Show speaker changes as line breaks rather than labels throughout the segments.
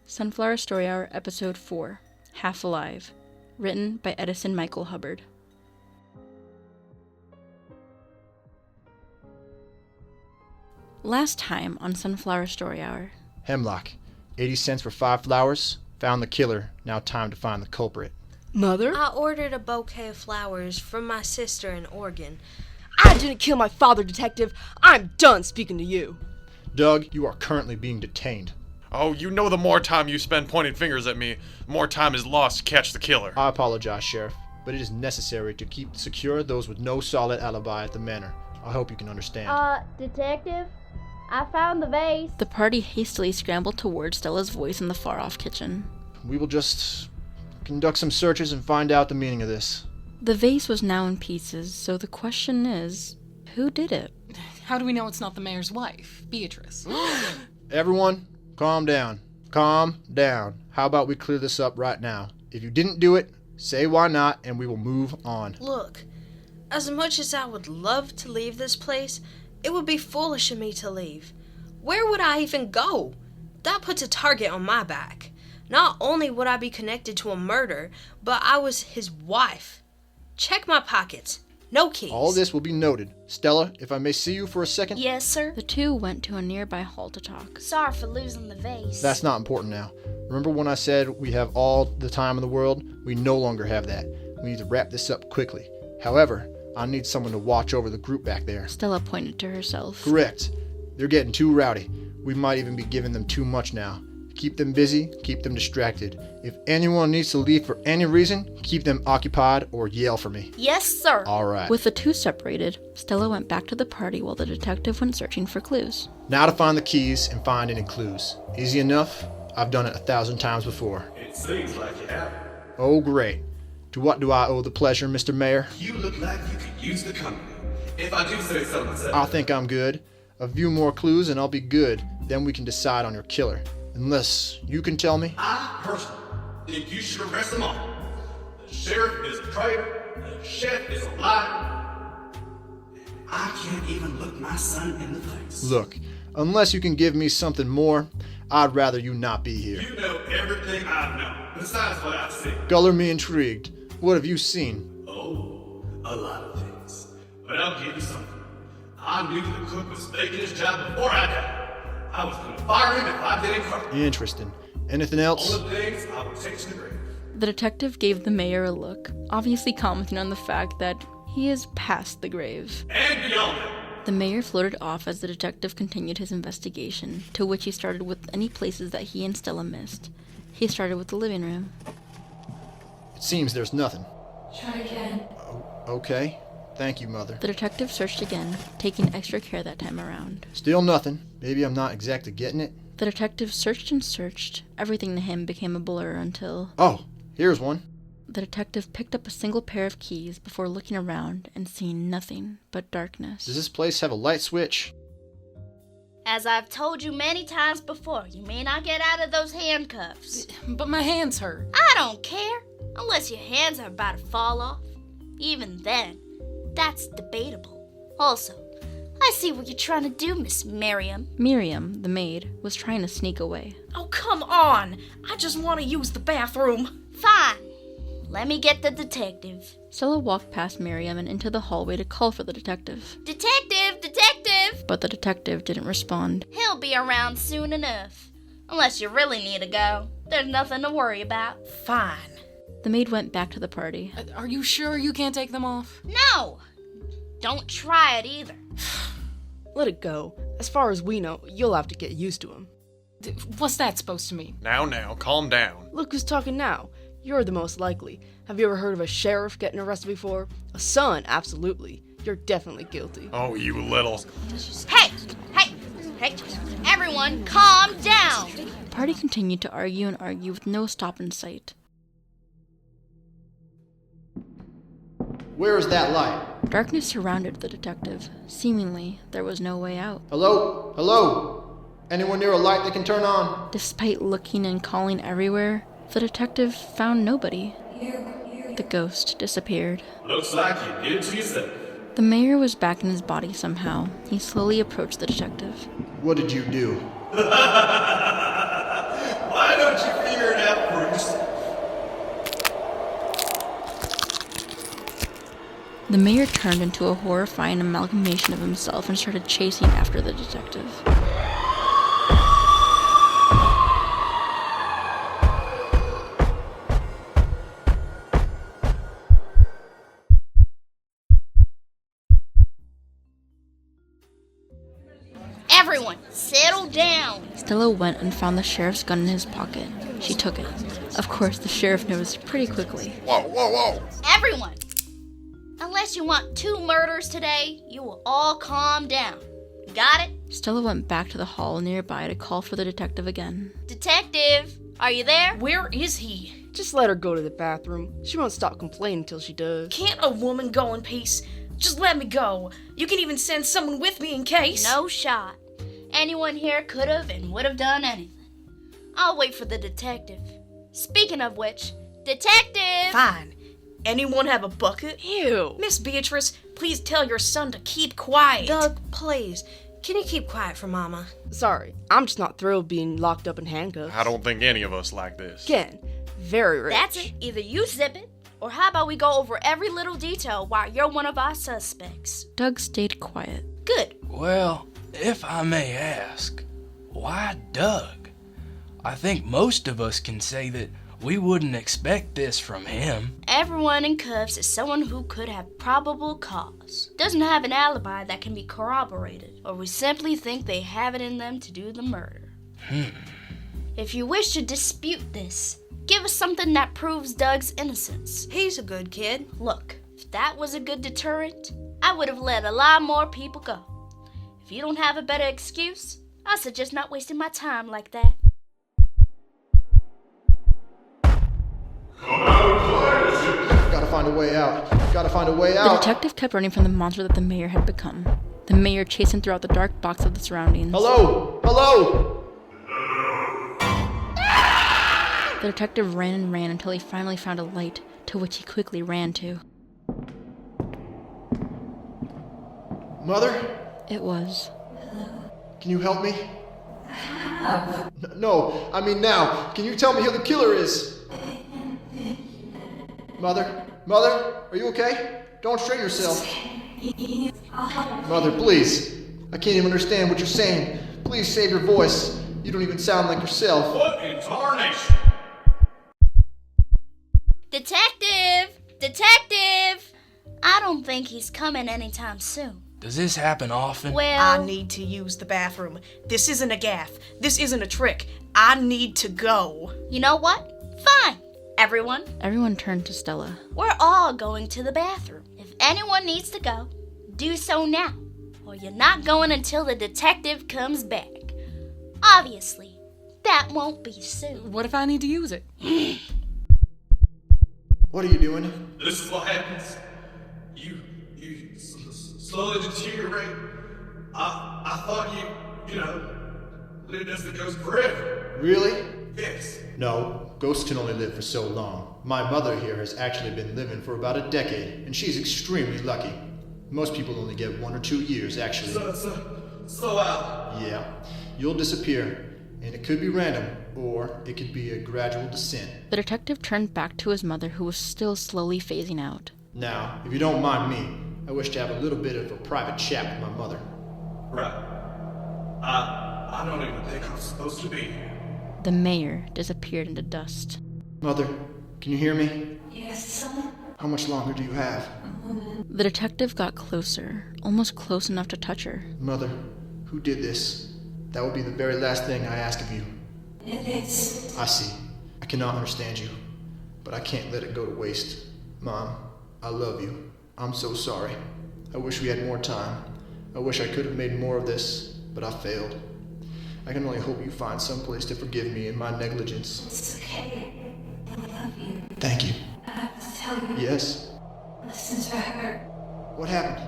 Sunflower Story Hour, Episode 4, Half Alive, written by Edison Michael Hubbard. Last time on Sunflower Story Hour.
Hemlock, 80 cents for 5 flowers. Found the killer. Now time to find the culprit.
Mother?
I ordered a bouquet of flowers from my sister in Oregon.
I didn't kill my father, Detective. I'm done speaking to you.
Doug, you are currently being detained.
Oh, you know the more time you spend pointing fingers at me, the more time is lost to catch the killer.
I apologize, Sheriff, but it is necessary to keep secure those with no solid alibi at the manor. I hope you can understand.
Detective? I found the vase.
The party hastily scrambled towards Stella's voice in the far-off kitchen.
We will just conduct some searches and find out the meaning of this.
The vase was now in pieces, so the question is, who did it?
How do we know it's not the mayor's wife, Beatrice?
Everyone, calm down. Calm down. How about we clear this up right now? If you didn't do it, say why not, and we will move on.
Look, as much as I would love to leave this place, it would be foolish of me to leave. Where would I even go? That puts a target on my back. Not only would I be connected to a murder, but I was his wife. Check my pockets. No keys.
All this will be noted. Stella, if I may see you for a second?
Yes, sir.
The two went to a nearby hall to talk.
Sorry for losing the vase.
That's not important now. Remember when I said we have all the time in the world? We no longer have that. We need to wrap this up quickly. However, I need someone to watch over the group back there.
Stella pointed to herself.
Correct. They're getting too rowdy. We might even be giving them too much now. Keep them busy, keep them distracted. If anyone needs to leave for any reason, keep them occupied or yell for me.
Yes, sir.
All right.
With the two separated, Stella went back to the party while the detective went searching for clues.
Now to find the keys and find any clues. Easy enough. I've done it 1,000 times before.
It seems like you have.
Oh, great. To what do I owe the pleasure, Mr. Mayor?
You look like you could use the company. If I do say so myself.
I think I'm good. A few more clues and I'll be good. Then we can decide on your killer. Unless you can tell me.
I personally think you should arrest them all. The sheriff is a traitor. The chef is a liar. I can't even look my son in the face.
Look, unless you can give me something more, I'd rather you not be here.
You know everything I know, besides what I've seen.
Color me intrigued. What have you seen?
Oh, a lot of things. But I'll give you something. I knew the cook was faking his job before I died. I was going to fire him if I didn't cover.
Interesting. Anything else?
All the things I will take to the grave.
The detective gave the mayor a look, obviously commenting on the fact that he is past the grave.
And beyond that.
The mayor floated off as the detective continued his investigation, to which he started with any places that he and Stella missed. He started with the living room.
It seems there's nothing.
Try again.
Okay. Thank you, Mother.
The detective searched again, taking extra care that time around.
Still nothing. Maybe I'm not exactly getting it.
The detective searched and searched. Everything to him became a blur until...
Oh, here's one.
The detective picked up a single pair of keys before looking around and seeing nothing but darkness.
Does this place have a light switch?
As I've told you many times before, you may not get out of those handcuffs.
But my hands hurt.
I don't care, unless your hands are about to fall off. Even then, that's debatable. Also, I see what you're trying to do, Miss Miriam.
Miriam, the maid, was trying to sneak away.
Oh, come on. I just want to use the bathroom.
Fine. Let me get the detective.
Stella walked past Miriam and into the hallway to call for the detective.
Detective! Detective!
But the detective didn't respond.
He'll be around soon enough. Unless you really need to go. There's nothing to worry about.
Fine.
The maid went back to the party.
Are you sure you can't take them off?
No! Don't try it either.
Let it go. As far as we know, you'll have to get used to him.
What's that supposed to mean?
Now, calm down.
Look who's talking now. You're the most likely. Have you ever heard of a sheriff getting arrested before? A son, absolutely. You're definitely guilty.
Oh, you little...
Hey! Everyone, calm down!
The party continued to argue and argue with no stop in sight.
Where is that light?
Darkness surrounded the detective. Seemingly, there was no way out.
Hello? Hello? Anyone near a light that can turn on?
Despite looking and calling everywhere, the detective found nobody. The ghost disappeared.
Looks like you did it to yourself.
The mayor was back in his body somehow. He slowly approached the detective.
What did you do?
Why don't
The mayor turned into a horrifying amalgamation of himself and started chasing after the detective.
Everyone, settle down.
Stella went and found the sheriff's gun in his pocket. She took it. Of course, the sheriff noticed pretty quickly.
Whoa, whoa, whoa!
Everyone, unless you want 2 murders today, you will all calm down. Got it?
Stella went back to the hall nearby to call for the detective again.
Detective, are you there?
Where is he?
Just let her go to the bathroom. She won't stop complaining until she does.
Can't a woman go in peace? Just let me go. You can even send someone with me in case.
No shot. Anyone here could have and would have done anything. I'll wait for the detective. Speaking of which, detective!
Fine. Anyone have a bucket?
Ew.
Miss Beatrice, please tell your son to keep quiet.
Doug, please, can you keep quiet for Mama?
Sorry, I'm just not thrilled being locked up in handcuffs.
I don't think any of us like this.
Again, very rich.
That's it. Either you zip it, or how about we go over every little detail while you're one of our suspects?
Doug stayed quiet.
Good.
Well, if I may ask, why Doug? I think most of us can say that we wouldn't expect this from him.
Everyone in cuffs is someone who could have probable cause, doesn't have an alibi that can be corroborated, or we simply think they have it in them to do the murder. If you wish to dispute this, give us something that proves Doug's innocence.
He's a good kid.
Look, if that was a good deterrent, I would have let a lot more people go. If you don't have a better excuse, I suggest not wasting my time like that.
Gotta find a way out. Gotta find a way
The
out.
detective kept running from the monster that the mayor had become. The mayor chased him throughout the dark box of the surroundings.
Hello? Hello?
The detective ran and ran until he finally found a light, to which he quickly ran to.
Mother?
It was.
Can you help me? No, I mean now. Can you tell me who the killer is? Mother? Mother? Are you okay? Don't strain yourself. Mother, please. I can't even understand what you're saying. Please save your voice. You don't even sound like yourself.
What in tarnation?
Detective! Detective! I don't think he's coming anytime soon.
Does this happen often?
Well,
I need to use the bathroom. This isn't a gaffe. This isn't a trick. I need to go.
you know what? Fine. Everyone,
Everyone turned to Stella.
we're all going to the bathroom. If anyone needs to go, do so now, or you're not going until the detective comes back. Obviously, that won't be soon.
What if I need to use it?
What are you doing?
This is what happens. You slowly deteriorate. I thought you lived as the ghost forever.
Really?
Yes.
No, ghosts can only live for so long. My mother here has actually been living for about a decade, and she's extremely lucky. Most people only get 1 or 2 years, actually.
So,
Yeah, you'll disappear, and it could be random, or it could be a gradual descent.
The detective turned back to his mother, who was still slowly phasing out.
Now, if you don't mind me, I wish to have a little bit of a private chat with my mother.
right. I don't even think I'm supposed to be here.
The mayor disappeared into dust.
Mother, can you hear me? Yes, son. How much longer do you have?
The detective got closer, almost close enough to touch her.
Mother, who did this? That would be the very last thing I ask of you.
It is.
I see. I cannot understand you, but I can't let it go to waste. Mom, I love you. I'm so sorry. I wish we had more time. I wish I could have made more of this, but I failed. I can only hope you find some place to forgive me in my negligence.
It's okay. I love you.
Thank you.
I have to tell you.
Yes?
Listen to her.
What happened?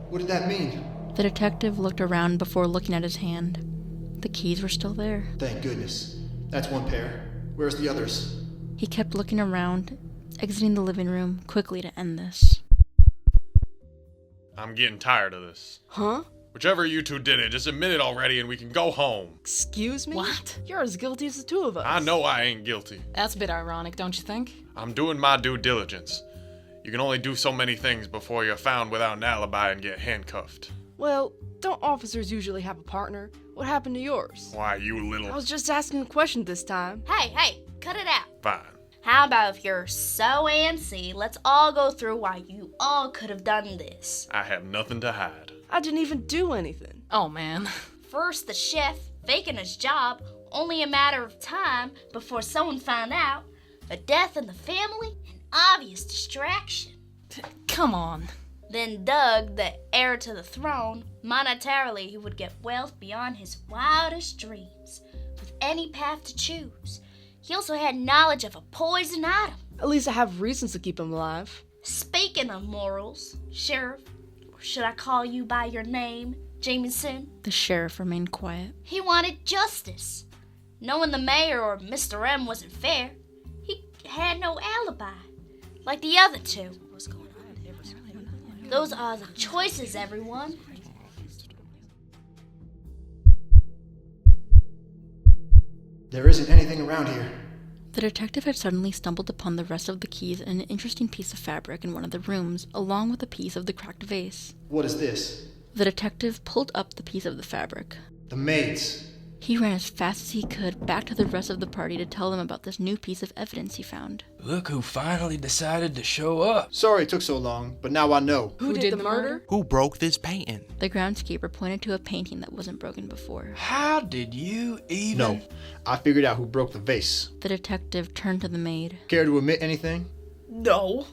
What did that mean?
The detective looked around before looking at his hand. The keys were still there.
Thank goodness. That's one pair. Where's the others?
He kept looking around, exiting the living room quickly to end this.
I'm getting tired of this.
Huh?
Whichever you two did it, just admit it already and we can go home.
Excuse me?
What?
You're as guilty as the 2 of us.
I know I ain't guilty.
That's a bit ironic, don't you think?
I'm doing my due diligence. You can only do so many things before you're found without an alibi and get handcuffed.
Well, don't officers usually have a partner? What happened to yours?
Why, you
I
little...
was just asking a question this time.
Hey, cut it out.
Fine.
How about if you're so antsy, let's all go through why you all could have done this.
I have nothing to hide.
I didn't even do anything.
Oh, man.
First, the chef, faking his job, only a matter of time before someone found out. A death in the family, an obvious distraction.
Come on.
Then Doug, the heir to the throne, monetarily he would get wealth beyond his wildest dreams, with any path to choose. He also had knowledge of a poison atom.
At least I have reasons to keep him alive.
Speaking of morals, Sheriff, or should I call you by your name, Jameson?
The sheriff remained quiet.
He wanted justice. Knowing the mayor or Mr. M wasn't fair, he had no alibi, like the other two.
What's going on?
Those are the choices, everyone.
There isn't anything around here.
The detective had suddenly stumbled upon the rest of the keys and an interesting piece of fabric in one of the rooms, along with a piece of the cracked vase.
What is this?
The detective pulled up the piece of the fabric.
The maids.
He ran as fast as he could back to the rest of the party to tell them about this new piece of evidence he found.
Look who finally decided to show up.
Sorry it took so long, but now I know.
Who did the murder?
Who broke this painting?
The groundskeeper pointed to a painting that wasn't broken before.
How did you even...
No, I figured out who broke the vase.
The detective turned to the maid.
Care to admit anything?
No.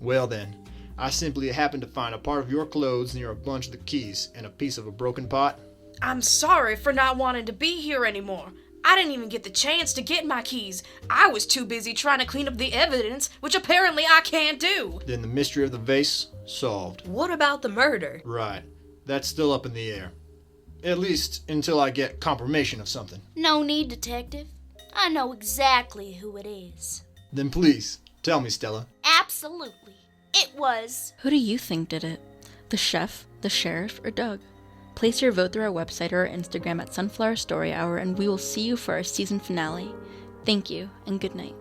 Well then, I simply happened to find a part of your clothes near a bunch of the keys and a piece of a broken pot.
I'm sorry for not wanting to be here anymore. I didn't even get the chance to get my keys. I was too busy trying to clean up the evidence, which apparently I can't do.
Then the mystery of the vase solved.
What about the murder?
Right. That's still up in the air. At least until I get confirmation of something.
No need, detective. I know exactly who it is.
Then please, tell me, Stella.
Absolutely. It was...
Who do you think did it? The chef, the sheriff, or Doug? Place your vote through our website or our Instagram at Sunflower Story Hour, and we will see you for our season finale. Thank you, and good night.